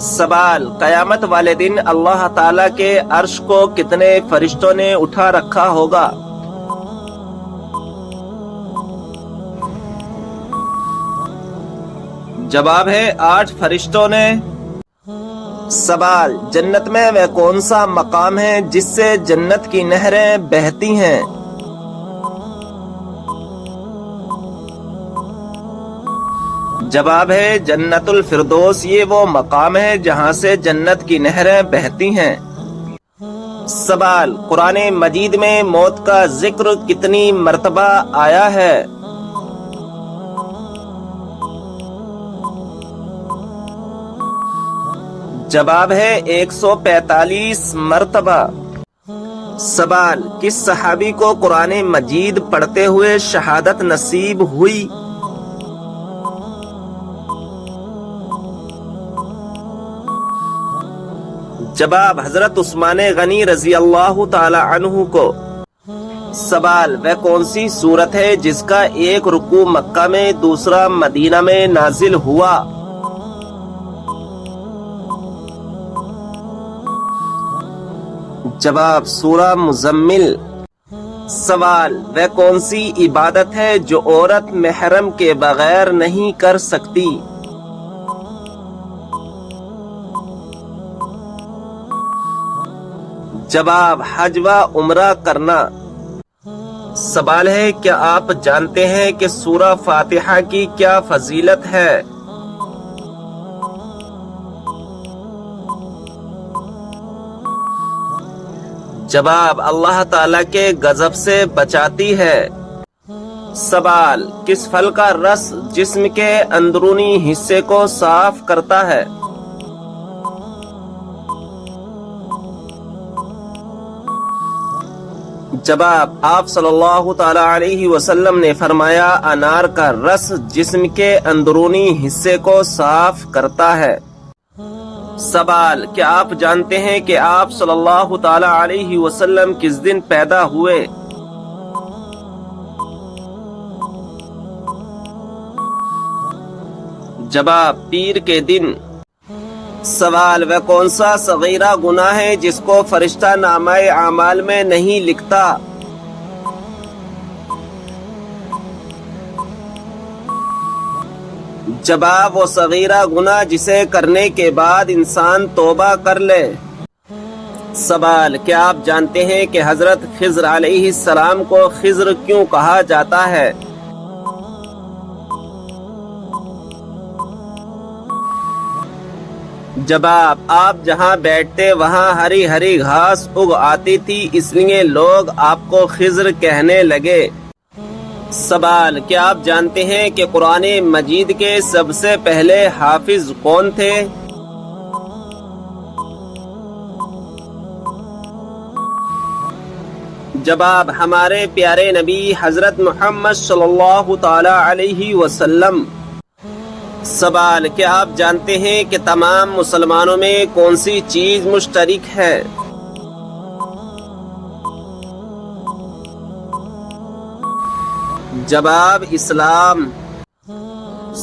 سوال: قیامت والے دن اللہ تعالیٰ کے عرش کو کتنے فرشتوں نے اٹھا رکھا ہوگا؟ جواب ہے 8 فرشتوں نے۔ سوال: جنت میں وہ کون سا مقام ہے جس سے جنت کی نہریں بہتی ہیں؟ جواب ہے جنت الفردوس، یہ وہ مقام ہے جہاں سے جنت کی نہریں بہتی ہیں۔ سوال: قرآن مجید میں موت کا ذکر کتنی مرتبہ آیا ہے؟ جواب ہے 145 مرتبہ۔ سوال: کس صحابی کو قرآن مجید پڑھتے ہوئے شہادت نصیب ہوئی؟ جواب: حضرت عثمان غنی رضی اللہ تعالی عنہ کو۔ سوال: وہ کون سی سورت ہے جس کا ایک رکوع مکہ میں دوسرا مدینہ میں نازل ہوا؟ جواب: سورہ مزمل۔ سوال: وہ کون سی عبادت ہے جو عورت محرم کے بغیر نہیں کر سکتی؟ جواب: حج و عمرہ کرنا۔ سوال ہے: کیا آپ جانتے ہیں کہ سورہ فاتحہ کی کیا فضیلت ہے؟ جواب: اللہ تعالیٰ کے غضب سے بچاتی ہے۔ سوال: کس پھل کا رس جسم کے اندرونی حصے کو صاف کرتا ہے؟ جواب: آپ صلی اللہ تعالی علیہ وسلم نے فرمایا انار کا رس جسم کے اندرونی حصے کو صاف کرتا ہے۔ سوال: کیا آپ جانتے ہیں کہ آپ صلی اللہ تعالی علیہ وسلم کس دن پیدا ہوئے؟ جواب: پیر کے دن۔ سوال: وہ کون سا صغیرہ گناہ ہے جس کو فرشتہ نامہ اعمال میں نہیں لکھتا؟ جواب: وہ صغیرہ گناہ جسے کرنے کے بعد انسان توبہ کر لے۔ سوال: کیا آپ جانتے ہیں کہ حضرت خضر علیہ السلام کو خضر کیوں کہا جاتا ہے؟ جواب: آپ جہاں بیٹھتے وہاں ہری ہری گھاس اگ آتی تھی، اس لیے لوگ آپ کو خضر کہنے لگے۔ سوال: کیا آپ جانتے ہیں کہ قرآن مجید کے سب سے پہلے حافظ کون تھے؟ جواب: ہمارے پیارے نبی حضرت محمد صلی اللہ تعالی علیہ وسلم۔ سوال: کیا آپ جانتے ہیں کہ تمام مسلمانوں میں کون سی چیز مشترک ہے؟ جواب: اسلام۔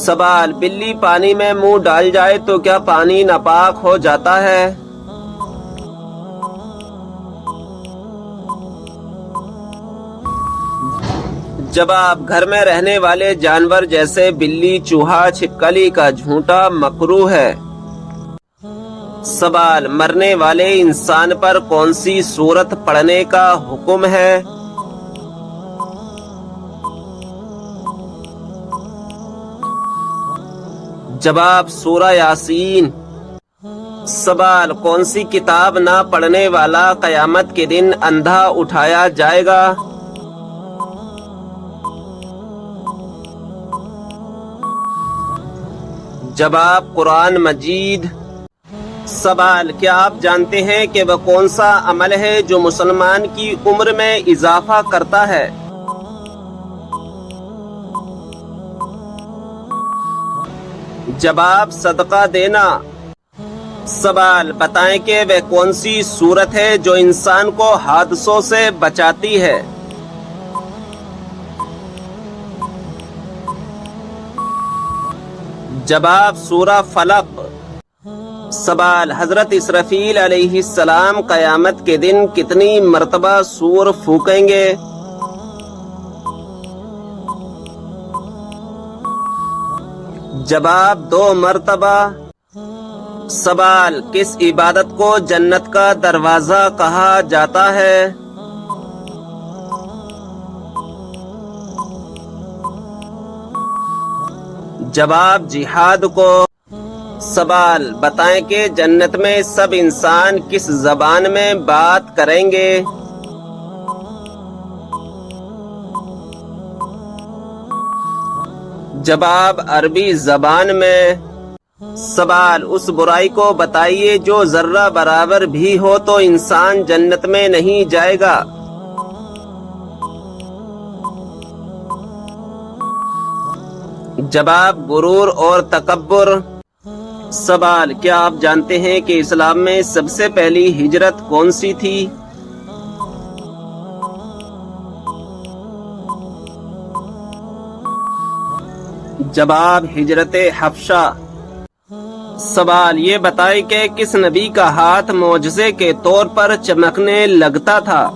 سوال: بلی پانی میں منہ ڈال جائے تو کیا پانی ناپاک ہو جاتا ہے؟ جواب: گھر میں رہنے والے جانور جیسے بلی، چوہا، چھپکلی کا جھونٹا مکروہ ہے۔ سوال: مرنے والے انسان پر کون سی سورت پڑھنے کا حکم ہے؟ جواب: سورہ یاسین۔ سوال: کون سی کتاب نہ پڑھنے والا قیامت کے دن اندھا اٹھایا جائے گا؟ جواب: قرآن مجید۔ سوال: کیا آپ جانتے ہیں کہ وہ کون سا عمل ہے جو مسلمان کی عمر میں اضافہ کرتا ہے؟ جواب: صدقہ دینا۔ سوال: بتائیں کہ وہ کون سی صورت ہے جو انسان کو حادثوں سے بچاتی ہے؟ جواب: سورہ فلق۔ سوال، حضرت اسرافیل علیہ السلام قیامت کے دن کتنی مرتبہ سور پھونکیں گے؟ جواب، 2 مرتبہ۔ سوال، کس عبادت کو جنت کا دروازہ کہا جاتا ہے؟ جواب، جہاد کو۔ سوال، بتائیں کہ جنت میں سب انسان کس زبان میں بات کریں گے؟ جواب، عربی زبان میں۔ سوال، اس برائی کو بتائیے جو ذرہ برابر بھی ہو تو انسان جنت میں نہیں جائے گا۔ جواب، غرور اور تکبر۔ سوال، کیا آپ جانتے ہیں کہ اسلام میں سب سے پہلی ہجرت کون سی تھی؟ جواب، ہجرت حبشہ۔ سوال، یہ بتائیں کہ کس نبی کا ہاتھ معجزے کے طور پر چمکنے لگتا تھا؟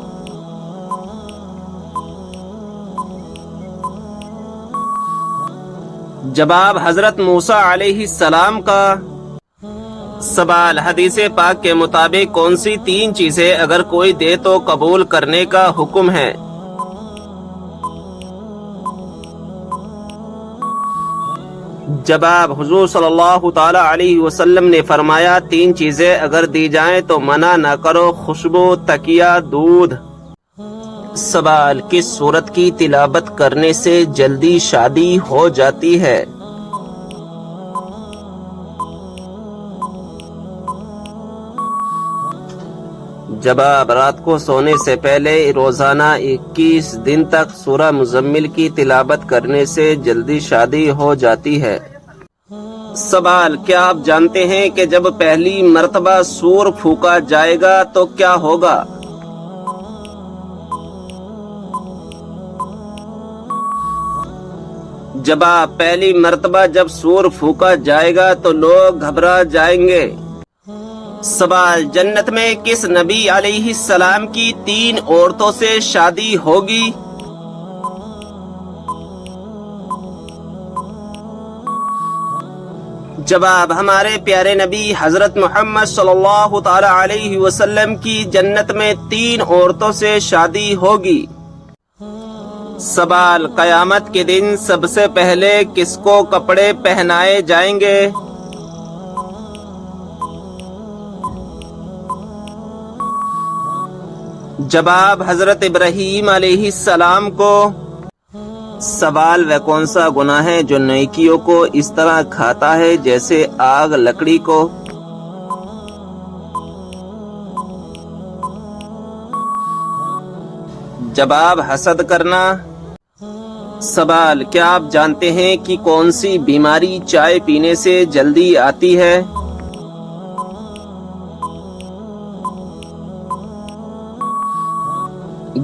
جواب، حضرت موسیٰ علیہ السلام کا۔ سوال، حدیث پاک کے مطابق کون سی 3 چیزیں اگر کوئی دے تو قبول کرنے کا حکم ہے؟ جواب، حضور صلی اللہ تعالی علیہ وسلم نے فرمایا 3 چیزیں اگر دی جائیں تو منع نہ کرو، خوشبو، تکیہ، دودھ۔ سوال، کس سورت کی تلاوت کرنے سے جلدی شادی ہو جاتی ہے؟ جواب، رات کو سونے سے پہلے روزانہ 21 دن تک سورہ مزمل کی تلاوت کرنے سے جلدی شادی ہو جاتی ہے۔ سوال، کیا آپ جانتے ہیں کہ جب پہلی مرتبہ سور پھونکا جائے گا تو کیا ہوگا؟ جواب، پہلی مرتبہ جب سور پھونکا جائے گا تو لوگ گھبرا جائیں گے۔ سوال، جنت میں کس نبی علیہ السلام کی 3 عورتوں سے شادی ہوگی؟ جواب، ہمارے پیارے نبی حضرت محمد صلی اللہ تعالی علیہ وسلم کی جنت میں 3 عورتوں سے شادی ہوگی۔ سوال، قیامت کے دن سب سے پہلے کس کو کپڑے پہنائے جائیں گے؟ جواب، حضرت ابراہیم علیہ السلام کو۔ سوال، وہ کون سا گناہ ہے جو نیکیوں کو اس طرح کھاتا ہے جیسے آگ لکڑی کو؟ جواب، حسد کرنا۔ سوال، کیا آپ جانتے ہیں کہ کون سی بیماری چائے پینے سے جلدی آتی ہے؟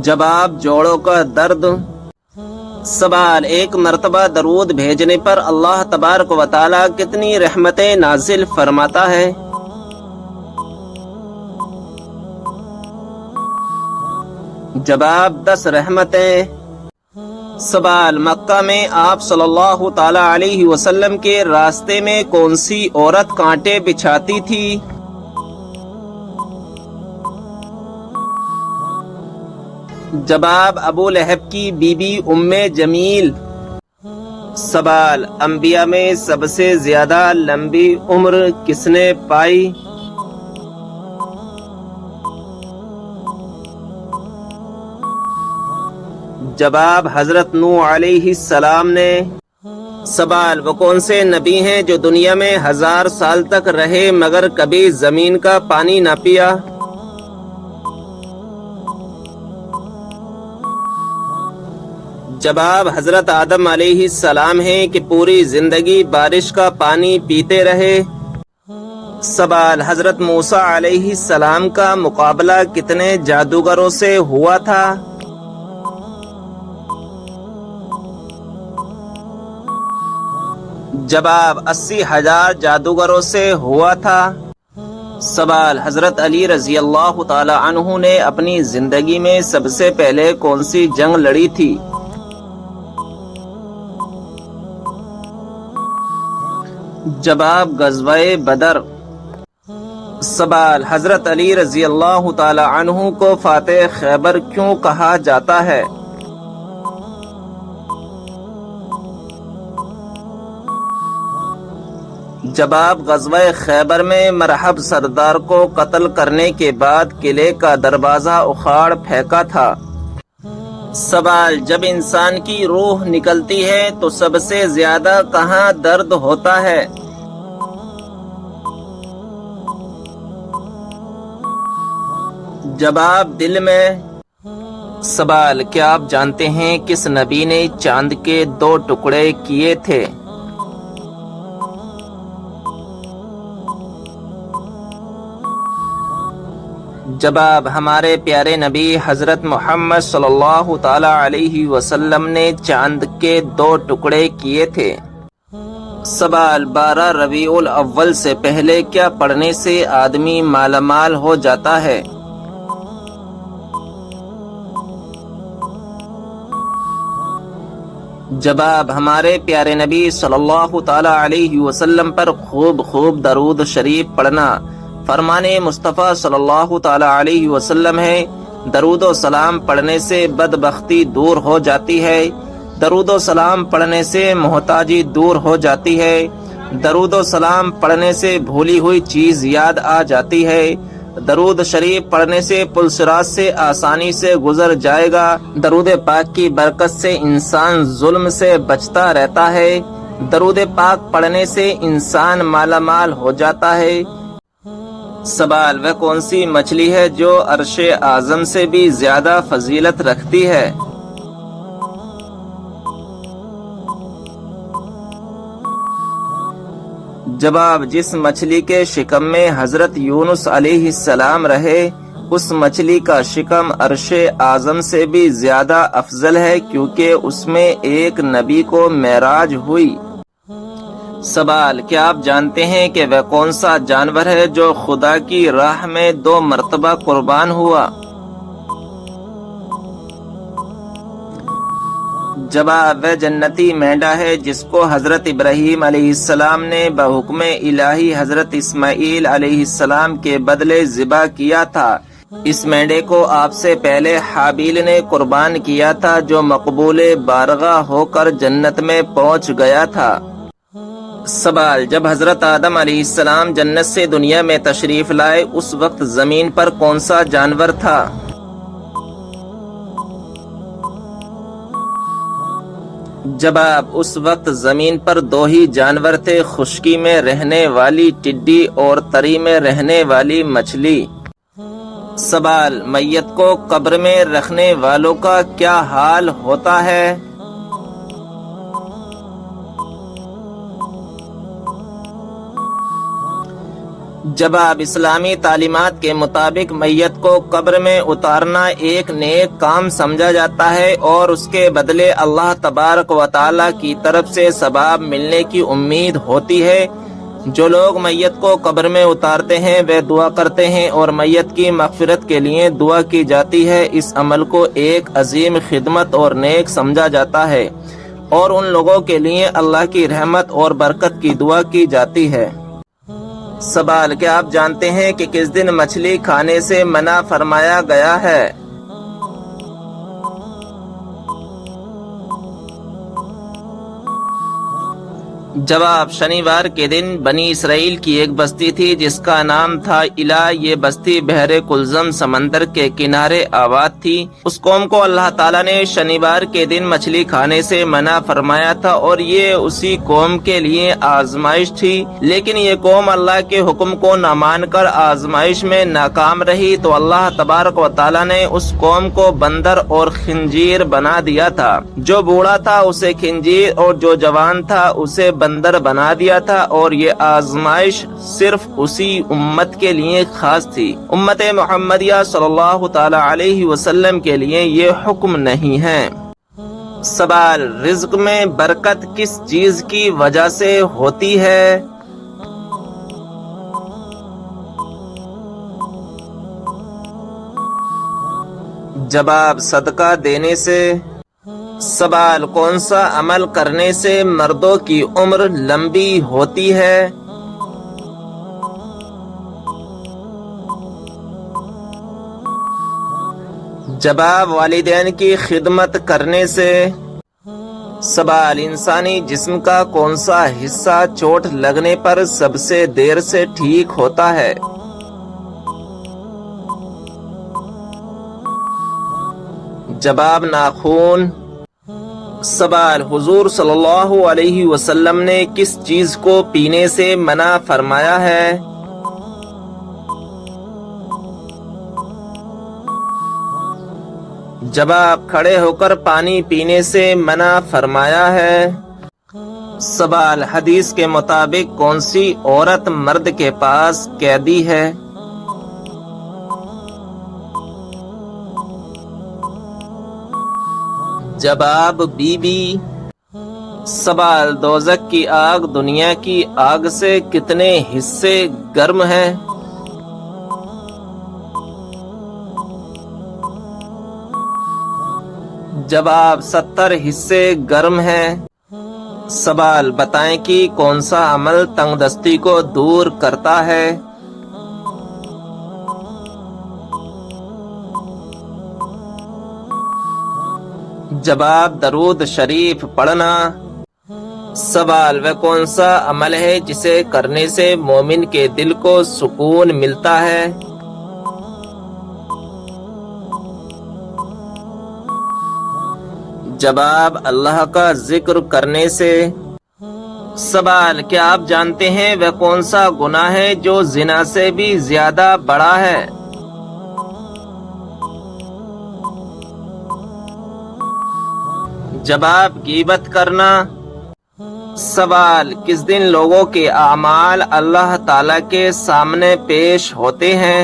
جواب، جوڑوں کا درد۔ سوال، ایک مرتبہ درود بھیجنے پر اللہ تبارک و تعالی کتنی رحمتیں نازل فرماتا ہے؟ جواب، 10 رحمتیں۔ سوال، مکہ میں آپ صلی اللہ تعالی علیہ وسلم کے راستے میں کون سی عورت کانٹے بچھاتی تھی؟ جواب، ابو لہب کی بیوی ام جمیل۔ سوال، انبیاء میں سب سے زیادہ لمبی عمر کس نے پائی؟ جواب، حضرت نوح علیہ السلام نے۔ سوال، وہ کون سے نبی ہیں جو دنیا میں 1000 سال تک رہے مگر کبھی زمین کا پانی نہ پیا؟ جواب، حضرت آدم علیہ السلام ہیں کہ پوری زندگی بارش کا پانی پیتے رہے۔ سوال، حضرت موسیٰ علیہ السلام کا مقابلہ کتنے جادوگروں سے ہوا تھا؟ جواب، 80,000 جادوگروں سے ہوا تھا۔ سوال: حضرت علی رضی اللہ تعالی عنہ نے اپنی زندگی میں سب سے پہلے کون سی جنگ لڑی تھی؟ جواب: غزوہ بدر۔ سوال: حضرت علی رضی اللہ تعالی عنہ کو فاتح خیبر کیوں کہا جاتا ہے؟ جواب: غزوہ خیبر میں مرحب سردار کو قتل کرنے کے بعد قلعے کا دروازہ اکھاڑ پھینکا تھا۔ سوال: جب انسان کی روح نکلتی ہے تو سب سے زیادہ کہاں درد ہوتا ہے؟ جواب: دل میں۔ سوال: کیا آپ جانتے ہیں کس نبی نے چاند کے 2 ٹکڑے کیے تھے؟ جواب: ہمارے پیارے نبی حضرت محمد صلی اللہ تعالی علیہ وسلم نے چاند کے 2 ٹکڑے کیے تھے۔ سوال: 12 ربیع الاول سے پہلے کیا پڑھنے سے آدمی مالا مال ہو جاتا ہے؟ جواب: ہمارے پیارے نبی صلی اللہ تعالی علیہ وسلم پر خوب درود شریف پڑھنا۔ فرمان مصطفیٰ صلی اللہ تعالی علیہ وسلم ہے، درود و سلام پڑھنے سے بدبختی دور ہو جاتی ہے، درود و سلام پڑھنے سے محتاجی دور ہو جاتی ہے، درود و سلام پڑھنے سے بھولی ہوئی چیز یاد آ جاتی ہے، درود شریف پڑھنے سے پل صراط سے آسانی سے گزر جائے گا، درود پاک کی برکت سے انسان ظلم سے بچتا رہتا ہے، درود پاک پڑھنے سے انسان مالا مال ہو جاتا ہے۔ سوال: وہ کون سی مچھلی ہے جو عرش اعظم سے بھی زیادہ فضیلت رکھتی ہے؟ جواب: جس مچھلی کے شکم میں حضرت یونس علیہ السلام رہے، اس مچھلی کا شکم عرش اعظم سے بھی زیادہ افضل ہے، کیونکہ اس میں ایک نبی کو معراج ہوئی۔ سوال: کیا آپ جانتے ہیں کہ وہ کون سا جانور ہے جو خدا کی راہ میں 2 مرتبہ قربان ہوا؟ جواب: وہ جنتی مینڈا ہے جس کو حضرت ابراہیم علیہ السلام نے بحکم الہی حضرت اسماعیل علیہ السلام کے بدلے ذبح کیا تھا۔ اس مینڈے کو آپ سے پہلے حابیل نے قربان کیا تھا، جو مقبول بارگاہ ہو کر جنت میں پہنچ گیا تھا۔ سوال: جب حضرت آدم علیہ السلام جنت سے دنیا میں تشریف لائے، اس وقت زمین پر کون سا جانور تھا؟ جواب: اس وقت زمین پر 2 ہی جانور تھے، خشکی میں رہنے والی ٹڈی اور تری میں رہنے والی مچھلی۔ سوال: میت کو قبر میں رکھنے والوں کا کیا حال ہوتا ہے؟ جواب: اسلامی تعلیمات کے مطابق میت کو قبر میں اتارنا ایک نیک کام سمجھا جاتا ہے اور اس کے بدلے اللہ تبارک و تعالی کی طرف سے ثواب ملنے کی امید ہوتی ہے۔ جو لوگ میت کو قبر میں اتارتے ہیں وہ دعا کرتے ہیں اور میت کی مغفرت کے لیے دعا کی جاتی ہے۔ اس عمل کو ایک عظیم خدمت اور نیک سمجھا جاتا ہے اور ان لوگوں کے لیے اللہ کی رحمت اور برکت کی دعا کی جاتی ہے۔ سوال: کیا آپ جانتے ہیں کہ کس دن مچھلی کھانے سے منع فرمایا گیا ہے؟ جواب: شنیوار کے دن بنی اسرائیل کی ایک بستی تھی جس کا نام تھا الا۔ یہ بستی بحر کلزم سمندر کے کنارے آباد تھی۔ اس قوم کو اللہ تعالیٰ نے شنیوار کے دن مچھلی کھانے سے منع فرمایا تھا اور یہ اسی قوم کے لیے آزمائش تھی، لیکن یہ قوم اللہ کے حکم کو نہ مان کر آزمائش میں ناکام رہی تو اللہ تبارک و تعالیٰ نے اس قوم کو بندر اور خنزیر بنا دیا تھا۔ جو بوڑھا تھا اسے خنزیر اور جو جوان تھا اسے بندر بنا دیا تھا، اور یہ آزمائش صرف اسی امت کے لیے خاص تھی۔ امت محمدیہ صلی اللہ تعالی علیہ وسلم کے لیے یہ حکم نہیں ہے۔ سوال: رزق میں برکت کس چیز کی وجہ سے ہوتی ہے؟ جواب صدقہ دینے سے۔ سوال کون سا عمل کرنے سے مردوں کی عمر لمبی ہوتی ہے؟ جواب والدین کی خدمت کرنے سے۔ سوال انسانی جسم کا کون سا حصہ چوٹ لگنے پر سب سے دیر سے ٹھیک ہوتا ہے؟ جواب ناخون۔ سوال حضور صلی اللہ علیہ وسلم نے کس چیز کو پینے سے منع فرمایا ہے؟ جواب کھڑے ہو کر پانی پینے سے منع فرمایا ہے۔ سوال حدیث کے مطابق کون سی عورت مرد کے پاس قیدی ہے؟ جواب بی بی۔ سوال دوزخ کی آگ دنیا کی آگ سے کتنے حصے گرم ہے؟ جواب 70 حصے گرم ہے۔ سوال بتائیں کہ کون سا عمل تنگ دستی کو دور کرتا ہے؟ جواب درود شریف پڑھنا۔ سوال وہ کون سا عمل ہے جسے کرنے سے مومن کے دل کو سکون ملتا ہے؟ جواب اللہ کا ذکر کرنے سے۔ سوال کیا آپ جانتے ہیں وہ کون سا گناہ ہے جو زنا سے بھی زیادہ بڑا ہے؟ جواب غیبت کرنا۔ سوال کس دن لوگوں کے اعمال اللہ تعالی کے سامنے پیش ہوتے ہیں؟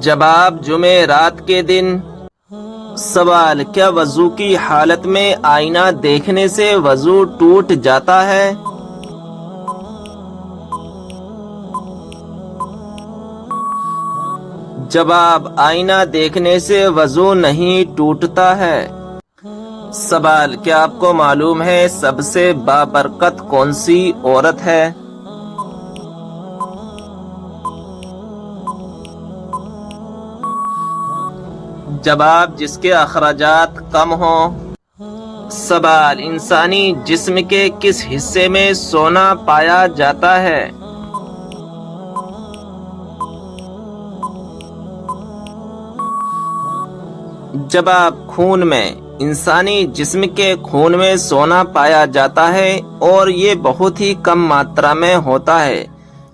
جواب جمعرات کے دن۔ سوال کیا وضو کی حالت میں آئینہ دیکھنے سے وضو ٹوٹ جاتا ہے؟ جواب آئینہ دیکھنے سے وضو نہیں ٹوٹتا ہے۔ سوال کیا آپ کو معلوم ہے سب سے بابرکت کون سی عورت ہے؟ جواب جس کے اخراجات کم ہوں۔ سوال انسانی جسم کے کس حصے میں سونا پایا جاتا ہے؟ جواب خون میں۔ انسانی جسم کے خون میں سونا پایا جاتا ہے اور یہ بہت ہی کم ماترا میں ہوتا ہے،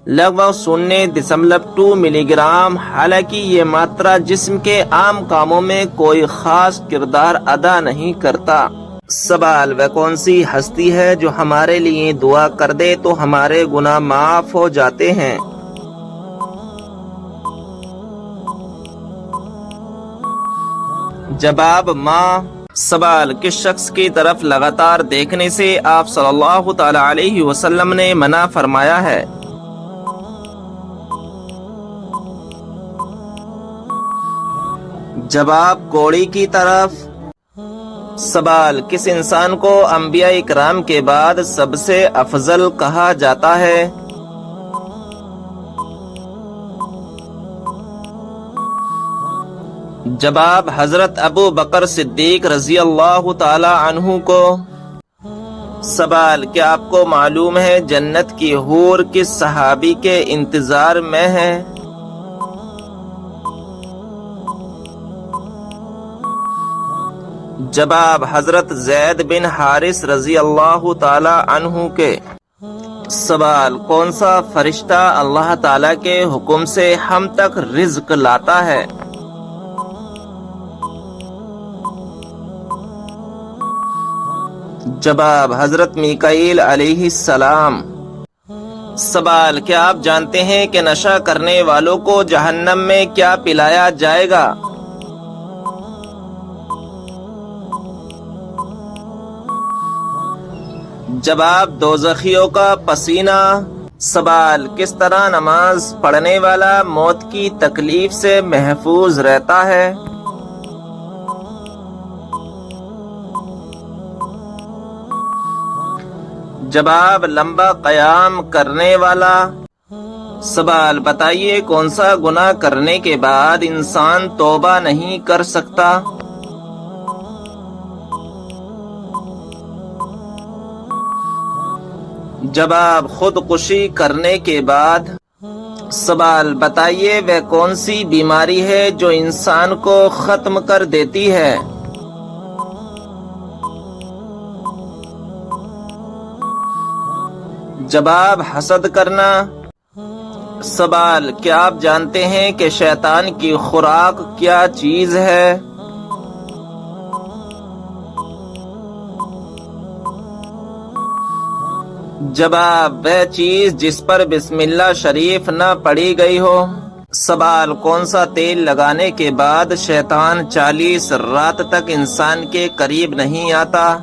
لگ بھگ 0.2 ملی گرام۔ حالانکہ یہ ماترا جسم کے عام کاموں میں کوئی خاص کردار ادا نہیں کرتا۔ سوال وہ کون سی ہستی ہے جو ہمارے لیے دعا کر دے تو ہمارے گناہ معاف ہو جاتے ہیں؟ جواب ماں۔ سوال کس شخص کی طرف لگاتار دیکھنے سے آپ صلی اللہ تعالی علیہ وسلم نے منع فرمایا ہے؟ جواب کوڑی کی طرف۔ سوال کس انسان کو انبیاء اکرام کے بعد سب سے افضل کہا جاتا ہے؟ جواب حضرت ابو بکر صدیق رضی اللہ تعالی عنہ کو۔ سوال کیا آپ کو معلوم ہے جنت کی حور کس صحابی کے انتظار میں ہے؟ جواب حضرت زید بن حارث رضی اللہ تعالی عنہ کے۔ سوال کون سا فرشتہ اللہ تعالی کے حکم سے ہم تک رزق لاتا ہے؟ جواب حضرت میکائیل علیہ السلام۔ سوال کیا آپ جانتے ہیں کہ نشہ کرنے والوں کو جہنم میں کیا پلایا جائے گا؟ جواب دوزخیوں کا پسینہ۔ سوال، کس طرح نماز پڑھنے والا موت کی تکلیف سے محفوظ رہتا ہے؟ جواب، لمبا قیام کرنے والا۔ سوال، بتائیے کون سا گناہ کرنے کے بعد انسان توبہ نہیں کر سکتا؟ جواب، خودکشی کرنے کے بعد۔ سوال، بتائیے وہ کون سی بیماری ہے جو انسان کو ختم کر دیتی ہے؟ جواب، حسد کرنا۔ سوال، کیا آپ جانتے ہیں کہ شیطان کی خوراک کیا چیز ہے؟ جواب، وہ چیز جس پر بسم اللہ شریف نہ پڑھی گئی ہو۔ سوال، کون سا تیل لگانے کے بعد شیطان 40 رات تک انسان کے قریب نہیں آتا؟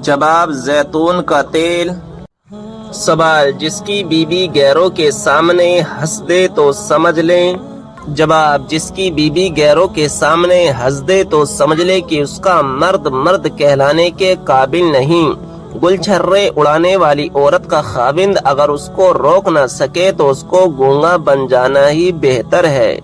جواب، زیتون کا تیل۔ سوال، جس کی بیوی غیروں کے سامنے ہنس دے تو سمجھ لیں۔ جواب، جس کی بیوی غیروں کے سامنے ہنس دے تو سمجھ لے کہ اس کا مرد کہلانے کے قابل نہیں۔ گل چھرے اڑانے والی عورت کا خاوند اگر اس کو روک نہ سکے تو اس کو گونگا بن جانا ہی بہتر ہے۔